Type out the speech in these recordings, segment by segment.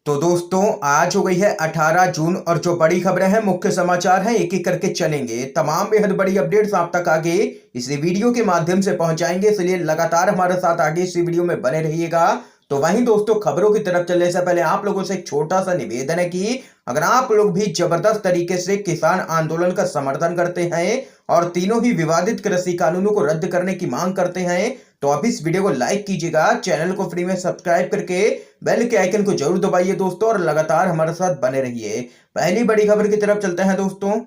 तो दोस्तों आज हो गई है 18 जून और जो बड़ी खबरें हैं मुख्य समाचार हैं एक एक करके चलेंगे। तमाम बेहद बड़ी अपडेट्स आप तक आगे इस वीडियो के माध्यम से पहुंचाएंगे, इसलिए लगातार हमारे साथ आगे इस वीडियो में बने रहिएगा। तो वहीं दोस्तों खबरों की तरफ चलने से पहले आप लोगों से एक छोटा सा निवेदन है कि अगर आप लोग भी जबरदस्त तरीके से किसान आंदोलन का समर्थन करते हैं और तीनों ही विवादित कृषि कानूनों को रद्द करने की मांग करते हैं तो अब इस वीडियो को लाइक कीजिएगा, चैनल को फ्री में सब्सक्राइब करके बेल के आइकन को जरूर दबाइए दोस्तों और लगातार हमारे साथ बने रहिए। पहली बड़ी खबर की तरफ चलते हैं दोस्तों।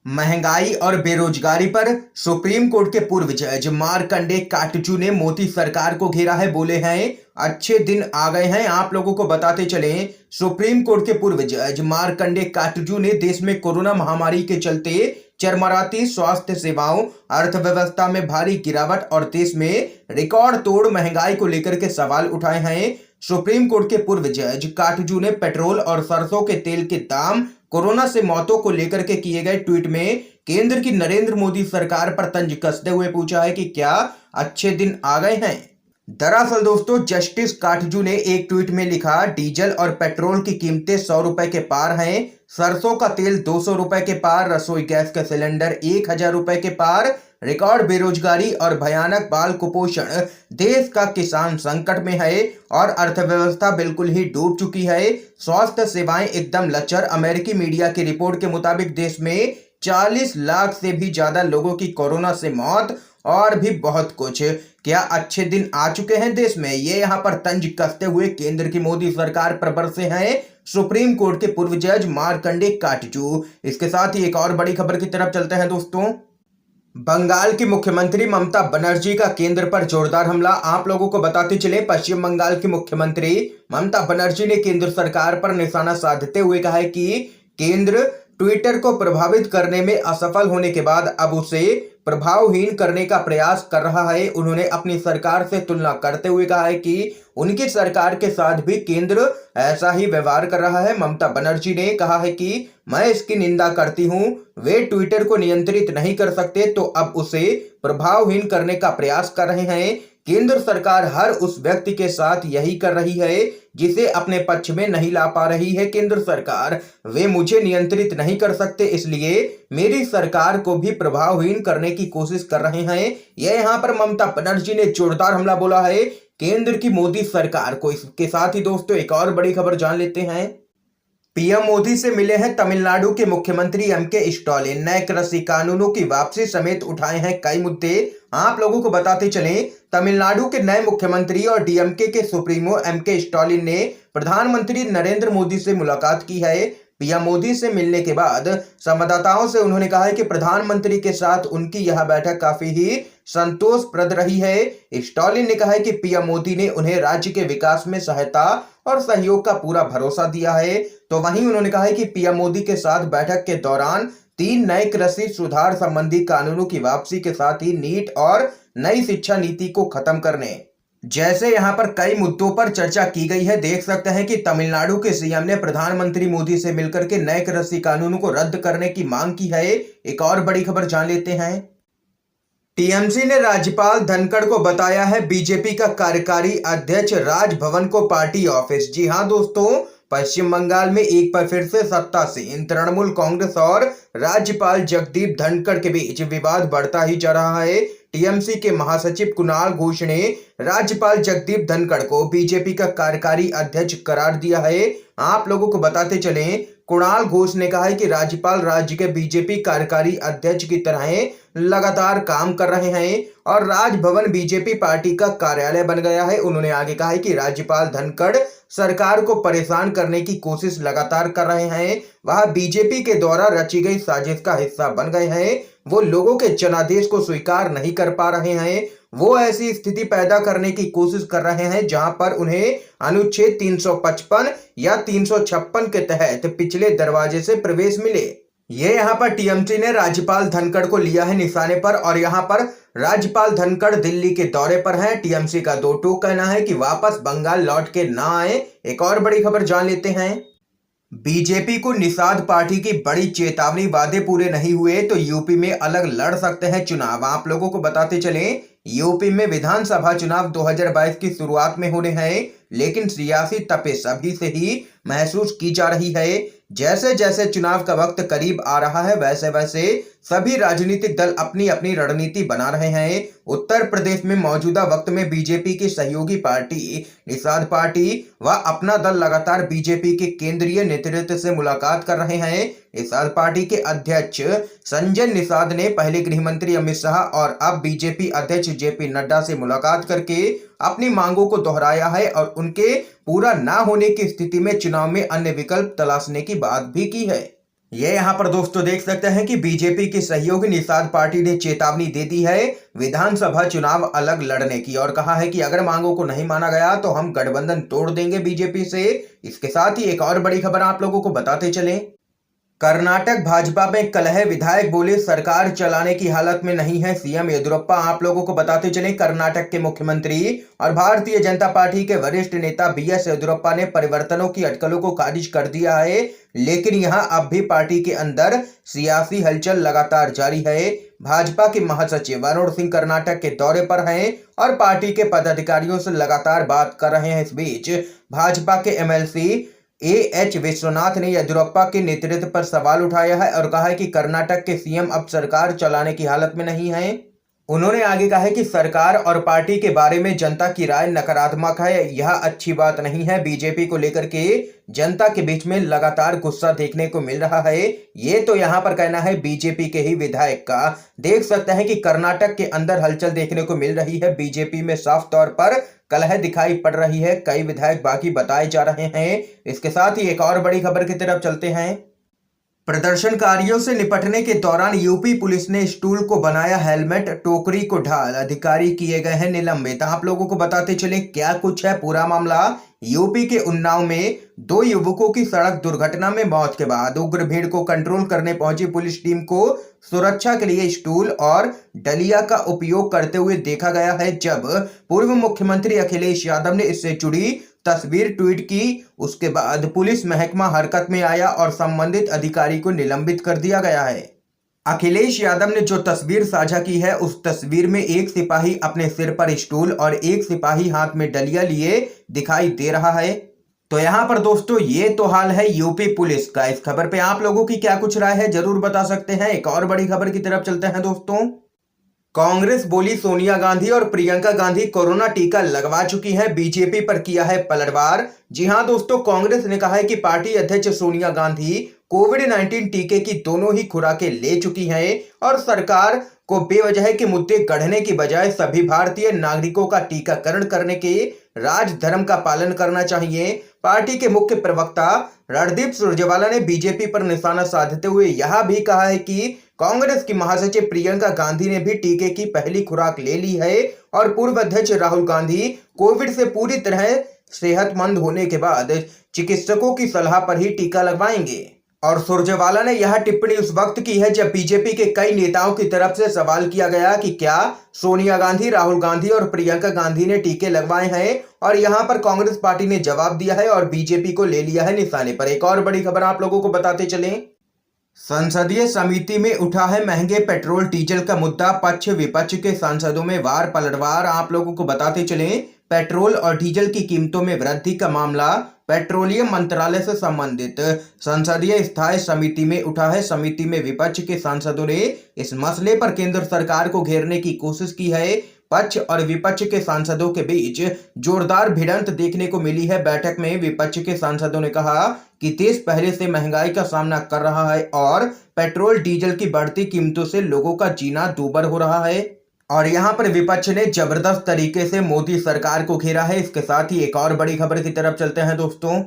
महंगाई और बेरोजगारी पर सुप्रीम कोर्ट के पूर्व जज मार्कंडे काटजू ने मोदी सरकार को घेरा है। बोले हैं अच्छे दिन आ गए हैं। आप लोगों को बताते चले, सुप्रीम कोर्ट के पूर्व जज मार्कंडे काटजू ने देश में कोरोना महामारी के चलते चरमराती स्वास्थ्य सेवाओं, अर्थव्यवस्था में भारी गिरावट और देश में रिकॉर्ड तोड़ महंगाई को लेकर के सवाल उठाए हैं। सुप्रीम कोर्ट के पूर्व जज काटजू ने पेट्रोल और सरसों के तेल के दाम, कोरोना से मौतों को लेकर के किए गए ट्वीट में केंद्र की नरेंद्र मोदी सरकार पर तंज कसते हुए पूछा है कि क्या अच्छे दिन आ गए हैं। दरअसल दोस्तों जस्टिस काटजू ने एक ट्वीट में लिखा, डीजल और पेट्रोल की कीमतें 100 रुपए के पार हैं, सरसों का तेल 200 रुपए के पार, रसोई गैस का सिलेंडर 1000 रुपए के पार, रिकॉर्ड बेरोजगारी और भयानक बाल कुपोषण, देश का किसान संकट में है और अर्थव्यवस्था बिल्कुल ही डूब चुकी है, स्वास्थ्य सेवाएं एकदम लचर। अमेरिकी मीडिया की रिपोर्ट के मुताबिक देश में 40 लाख से भी ज्यादा लोगों की कोरोना से मौत और भी बहुत कुछ। क्या अच्छे दिन आ चुके हैं देश में? ये यहाँ पर तंज कसते हुए केंद्र की मोदी सरकार पर बरसे हैं सुप्रीम कोर्ट के पूर्व जज मार्कंडे काटजू। इसके साथ ही एक और बड़ी खबर की तरफ चलते हैं दोस्तों। बंगाल की मुख्यमंत्री ममता बनर्जी का केंद्र पर जोरदार हमला। आप लोगों को बताते चले, पश्चिम बंगाल की मुख्यमंत्री ममता बनर्जी ने केंद्र सरकार पर निशाना साधते हुए कहा है कि केंद्र ट्विटर को प्रभावित करने में असफल होने के बाद अब उसे प्रभावहीन करने का प्रयास कर रहा है। उन्होंने अपनी सरकार से तुलना करते हुए कहा है कि उनकी सरकार के साथ भी केंद्र ऐसा ही व्यवहार कर रहा है। ममता बनर्जी ने कहा है कि मैं इसकी निंदा करती हूं, वे ट्विटर को नियंत्रित नहीं कर सकते तो अब उसे प्रभावहीन करने का प्रयास कर रहे हैं। केंद्र सरकार हर उस व्यक्ति के साथ यही कर रही है जिसे अपने पक्ष में नहीं ला पा रही है केंद्र सरकार। वे मुझे नियंत्रित नहीं कर सकते, इसलिए मेरी सरकार को भी प्रभावहीन करने की कोशिश कर रहे हैं। यह यहाँ पर ममता बनर्जी ने जोरदार हमला बोला है केंद्र की मोदी सरकार को। इसके साथ ही दोस्तों एक और बड़ी खबर जान लेते हैं। पीएम मोदी से मिले हैं तमिलनाडु के मुख्यमंत्री एमके स्टालिन। नए कृषि कानूनों की वापसी समेत उठाए हैं कई मुद्दे। आप लोगों को बताते चलें, तमिलनाडु के नए मुख्यमंत्री और डीएमके के सुप्रीमो एमके स्टालिन ने प्रधानमंत्री नरेंद्र मोदी से मुलाकात की है। पीएम मोदी से मिलने के बाद संवाददाताओं से उन्होंने कहा है कि प्रधानमंत्री के साथ उनकी यह बैठक काफी ही संतोषप्रद रही है। स्टालिन ने कहा है कि पीएम मोदी ने उन्हें राज्य के विकास में सहायता और सहयोग का पूरा भरोसा दिया है। तो वहीं उन्होंने कहा है कि पीएम मोदी के साथ बैठक के दौरान 3 नए कृषि सुधार संबंधी कानूनों की वापसी के साथ ही नीट और नई शिक्षा नीति को खत्म करने जैसे यहाँ पर कई मुद्दों पर चर्चा की गई है। देख सकते हैं कि तमिलनाडु के सीएम ने प्रधानमंत्री मोदी से मिलकर के नए कृषि कानूनों को रद्द करने की मांग की है। एक और बड़ी खबर जान लेते हैं। टीएमसी ने राज्यपाल धनखड़ को बताया है बीजेपी का कार्यकारी अध्यक्ष, राजभवन को पार्टी ऑफिस। जी हां दोस्तों, पश्चिम बंगाल में एक बार फिर से सत्तासीन तृणमूल कांग्रेस और राज्यपाल जगदीप धनखड़ के बीच विवाद बढ़ता ही जा रहा है। टीएमसी के महासचिव कुणाल घोष ने राज्यपाल जगदीप धनखड़ को बीजेपी का कार्यकारी अध्यक्ष करार दिया है। आप लोगों को बताते चलें, कुणाल घोष ने कहा है कि राज्यपाल राज्य के बीजेपी कार्यकारी अध्यक्ष की तरह लगातार काम कर रहे हैं और राजभवन बीजेपी पार्टी का कार्यालय बन गया है। उन्होंने आगे कहा है कि राज्यपाल धनखड़ सरकार को परेशान करने की कोशिश लगातार कर रहे हैं। वह बीजेपी के द्वारा रची गई साजिश का हिस्सा बन गए हैं। वो लोगों के जनादेश को स्वीकार नहीं कर पा रहे हैं। वो ऐसी स्थिति पैदा करने की कोशिश कर रहे हैं जहां पर उन्हें अनुच्छेद 355 या 356 के तहत पिछले दरवाजे से प्रवेश मिले। ये यहाँ पर टीएमसी ने राज्यपाल धनखड़ को लिया है निशाने पर और यहाँ पर राज्यपाल धनखड़ दिल्ली के दौरे पर हैं। टीएमसी का दो टूक कहना है कि वापस बंगाल लौट के ना आए। एक और बड़ी खबर जान लेते हैं। बीजेपी को निषाद पार्टी की बड़ी चेतावनी, वादे पूरे नहीं हुए तो यूपी में अलग लड़ सकते हैं चुनाव। आप लोगों को बताते चलें, यूपी में विधानसभा चुनाव 2022 की शुरुआत में होने हैं, लेकिन सियासी तपेश अभी से ही महसूस की जा रही है। जैसे जैसे चुनाव का वक्त करीब आ रहा है वैसे वैसे सभी राजनीतिक दल अपनी अपनी रणनीति बना रहे हैं। उत्तर प्रदेश में मौजूदा वक्त में बीजेपी की सहयोगी पार्टी निषाद पार्टी व अपना दल लगातार बीजेपी के केंद्रीय नेतृत्व से मुलाकात कर रहे हैं। निषाद पार्टी के अध्यक्ष संजय निषाद ने पहले गृह मंत्री अमित शाह और अब बीजेपी अध्यक्ष जेपी नड्डा से मुलाकात करके अपनी मांगों को दोहराया है और उनके पूरा ना होने की स्थिति में चुनाव में अन्य विकल्प तलाशने की बात भी की है। ये यहाँ पर दोस्तों देख सकते हैं कि बीजेपी की सहयोगी निषाद पार्टी ने चेतावनी दे दी है विधानसभा चुनाव अलग लड़ने की और कहा है कि अगर मांगों को नहीं माना गया तो हम गठबंधन तोड़ देंगे बीजेपी से। इसके साथ ही एक और बड़ी खबर आप लोगों को बताते चलें। कर्नाटक भाजपा में कलह, विधायक बोले सरकार चलाने की हालत में नहीं है सीएम येदियुरप्पा। आप लोगों को बताते चले कर्नाटक के मुख्यमंत्री और भारतीय जनता पार्टी के वरिष्ठ नेता बीएस येदियुरप्पा ने परिवर्तनों की अटकलों को खारिज कर दिया है, लेकिन यहां अब भी पार्टी के अंदर सियासी हलचल लगातार जारी है। भाजपा के महासचिव वरुण सिंह कर्नाटक के दौरे पर हैं और पार्टी के पदाधिकारियों से लगातार बात कर रहे हैं। इस बीच भाजपा के एमएलसी एएच विश्वनाथ ने येदियुरप्पा के नेतृत्व पर सवाल उठाया है और कहा है कि कर्नाटक के सीएम अब सरकार चलाने की हालत में नहीं है। उन्होंने आगे कहा है कि सरकार और पार्टी के बारे में जनता की राय नकारात्मक है, यह अच्छी बात नहीं है। बीजेपी को लेकर के जनता के बीच में लगातार गुस्सा देखने को मिल रहा है। ये तो यहाँ पर कहना है बीजेपी के ही विधायक का। देख सकते हैं कि कर्नाटक के अंदर हलचल देखने को मिल रही है। बीजेपी में साफ तौर पर कलह दिखाई पड़ रही है, कई विधायक बाकी बताए जा रहे हैं। इसके साथ ही एक और बड़ी खबर की तरफ चलते हैं। प्रदर्शनकारियों से निपटने के दौरान यूपी पुलिस ने स्टूल को बनाया हेलमेट, टोकरी को ढाल, अधिकारी किए गए हैं निलंबित। आप लोगों को बताते चले क्या कुछ है पूरा मामला। यूपी के उन्नाव में 2 युवकों की सड़क दुर्घटना में मौत के बाद उग्र भीड़ को कंट्रोल करने पहुंची पुलिस टीम को सुरक्षा के लिए स्टूल और डलिया का उपयोग करते हुए देखा गया है। जब पूर्व मुख्यमंत्री अखिलेश यादव ने इससे जुड़ी तस्वीर ट्वीट की, उसके बाद पुलिस महकमा हरकत में आया और संबंधित अधिकारी को निलंबित कर दिया गया है। अखिलेश यादव ने जो तस्वीर साझा की है उस तस्वीर में एक सिपाही अपने सिर पर स्टूल और एक सिपाही हाथ में डलिया लिए दिखाई दे रहा है। तो यहाँ पर दोस्तों ये तो हाल है यूपी पुलिस का। इस खबर पे आप लोगों की क्या कुछ राय है जरूर बता सकते हैं। एक और बड़ी खबर की तरफ चलते हैं दोस्तों। कांग्रेस बोली सोनिया गांधी और प्रियंका गांधी कोरोना टीका लगवा चुकी हैं, बीजेपी पर किया है पलटवार। जी हां दोस्तों, कांग्रेस ने कहा है कि पार्टी अध्यक्ष सोनिया गांधी कोविड-19 टीके की दोनों ही खुराकें ले चुकी हैं और सरकार को बेवजह के मुद्दे गढ़ने की बजाय सभी भारतीय नागरिकों का टीकाकरण करने के राजधर्म का पालन करना चाहिए। पार्टी के मुख्य प्रवक्ता रणदीप सुरजेवाला ने बीजेपी पर निशाना साधते हुए यह भी कहा है कि कांग्रेस की महासचिव प्रियंका गांधी ने भी टीके की पहली खुराक ले ली है और पूर्व अध्यक्ष राहुल गांधी कोविड से पूरी तरह सेहतमंद होने के बाद चिकित्सकों की सलाह पर ही टीका लगवाएंगे। और सुरजेवाला ने यह टिप्पणी उस वक्त की है जब बीजेपी के कई नेताओं की तरफ से सवाल किया गया कि क्या सोनिया गांधी, राहुल गांधी और प्रियंका गांधी ने टीके लगवाए हैं, और यहां पर कांग्रेस पार्टी ने जवाब दिया है और बीजेपी को ले लिया है निशाने पर। एक और बड़ी खबर आप लोगों को बताते चलें। संसदीय समिति में उठा है महंगे पेट्रोल डीजल का मुद्दा, पक्ष विपक्ष के सांसदों में वार पलटवार। आप लोगों को बताते चलें, पेट्रोल और डीजल की कीमतों में वृद्धि का मामला पेट्रोलियम मंत्रालय से संबंधित संसदीय स्थायी समिति में उठा है। समिति में विपक्ष के सांसदों ने इस मसले पर केंद्र सरकार को घेरने की कोशिश की है। पक्ष और विपक्ष के सांसदों के बीच जोरदार भिड़ंत देखने को मिली है। बैठक में विपक्ष के सांसदों ने कहा कि देश पहले से महंगाई का सामना कर रहा है और पेट्रोल डीजल की बढ़ती कीमतों से लोगों का जीना दूभर हो रहा है। और यहाँ पर विपक्ष ने जबरदस्त तरीके से मोदी सरकार को घेरा है। इसके साथ ही एक और बड़ी खबर की तरफ चलते हैं दोस्तों।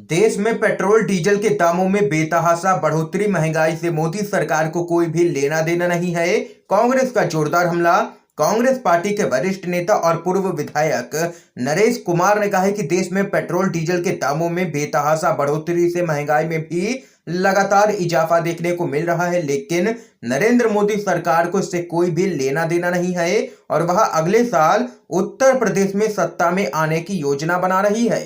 देश में पेट्रोल डीजल के दामों में बेतहाशा बढ़ोतरी, महंगाई से मोदी सरकार को कोई भी लेना देना नहीं है। कांग्रेस का जोरदार हमला। कांग्रेस पार्टी के वरिष्ठ नेता और पूर्व विधायक नरेश कुमार ने कहा है कि देश में पेट्रोल डीजल के दामों में बेतहाशा बढ़ोतरी से महंगाई में भी लगातार इजाफा देखने को मिल रहा है, लेकिन नरेंद्र मोदी सरकार को इससे कोई भी लेना देना नहीं है और वह अगले साल उत्तर प्रदेश में सत्ता में आने की योजना बना रही है।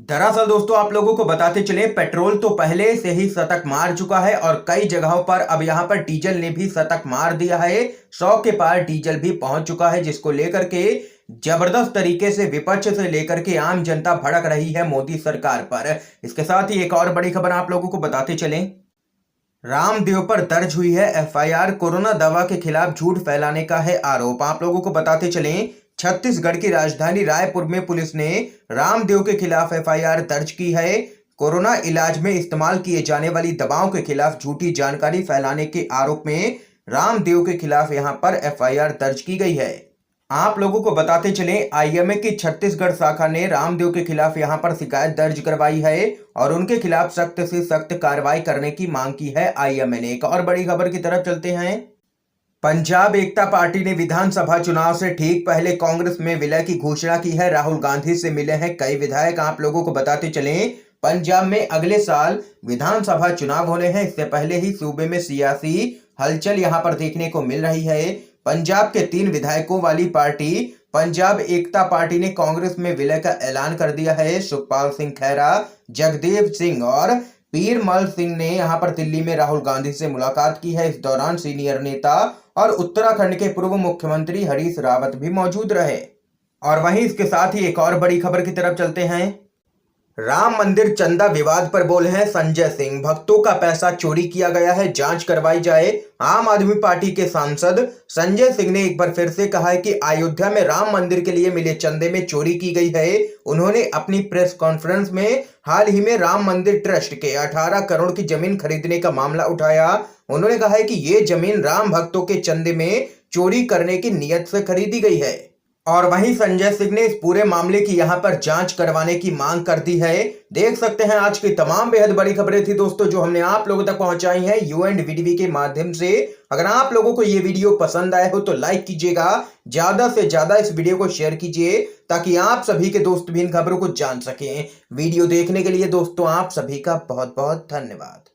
दरअसल दोस्तों आप लोगों को बताते चले, पेट्रोल तो पहले से ही शतक मार चुका है और कई जगहों पर अब यहाँ पर डीजल ने भी शतक मार दिया है। 100 के पार डीजल भी पहुंच चुका है, जिसको लेकर के जबरदस्त तरीके से विपक्ष से लेकर के आम जनता भड़क रही है मोदी सरकार पर। इसके साथ ही एक और बड़ी खबर आप लोगों को बताते चलें। रामदेव पर दर्ज हुई है एफआईआर। कोरोना दवा के खिलाफ झूठ फैलाने का है आरोप। आप लोगों को बताते चलें, छत्तीसगढ़ की राजधानी रायपुर में पुलिस ने रामदेव के खिलाफ एफआईआर दर्ज की है। कोरोना इलाज में इस्तेमाल किए जाने वाली दवाओं के खिलाफ झूठी जानकारी फैलाने के आरोप में रामदेव के खिलाफ यहां पर एफआईआर दर्ज की गई है। आप लोगों को बताते चलें, आईएमए की छत्तीसगढ़ शाखा ने रामदेव के खिलाफ यहां पर शिकायत दर्ज करवाई है और उनके खिलाफ सख्त से सख्त कार्रवाई करने की मांग की है आईएमए ने। एक और बड़ी खबर की तरफ चलते हैं। पंजाब एकता पार्टी ने विधानसभा चुनाव से ठीक पहले कांग्रेस में विलय की घोषणा की है। राहुल गांधी से मिले हैं कई विधायक। आप लोगों को बताते चलें, पंजाब में अगले साल विधानसभा चुनाव होने हैं। इससे पहले ही सूबे में सियासी हलचल यहां पर देखने को मिल रही है। पंजाब के 3 विधायकों वाली पार्टी पंजाब एकता पार्टी ने कांग्रेस में विलय का ऐलान कर दिया है। सुखपाल सिंह खैरा, जगदेव सिंह और पीरमल सिंह ने यहां पर दिल्ली में राहुल गांधी से मुलाकात की है। इस दौरान सीनियर नेता और उत्तराखंड के पूर्व मुख्यमंत्री हरीश रावत भी मौजूद रहे। और वहीं इसके साथ ही एक और बड़ी खबर की तरफ चलते हैं। राम मंदिर चंदा विवाद पर बोले हैं संजय सिंह। भक्तों का पैसा चोरी किया गया है, जांच करवाई जाए। आम आदमी पार्टी के सांसद संजय सिंह ने एक बार फिर से कहा है कि अयोध्या में राम मंदिर के लिए मिले चंदे में चोरी की गई है। उन्होंने अपनी प्रेस कॉन्फ्रेंस में हाल ही में राम मंदिर ट्रस्ट के 18 करोड़ की जमीन खरीदने का मामला उठाया। उन्होंने कहा है कि ये जमीन राम भक्तों के चंदे में चोरी करने की नीयत से खरीदी गई है। और वहीं संजय सिंह ने इस पूरे मामले की यहां पर जांच करवाने की मांग कर दी है। देख सकते हैं आज की तमाम बेहद बड़ी खबरें थी दोस्तों जो हमने आप लोगों तक पहुंचाई हैं UNVTV के माध्यम से। अगर आप लोगों को ये वीडियो पसंद आए हो तो लाइक कीजिएगा, ज्यादा से ज्यादा इस वीडियो को शेयर कीजिए ताकि आप सभी के दोस्त भी इन खबरों को जान सकें। वीडियो देखने के लिए दोस्तों आप सभी का बहुत बहुत धन्यवाद।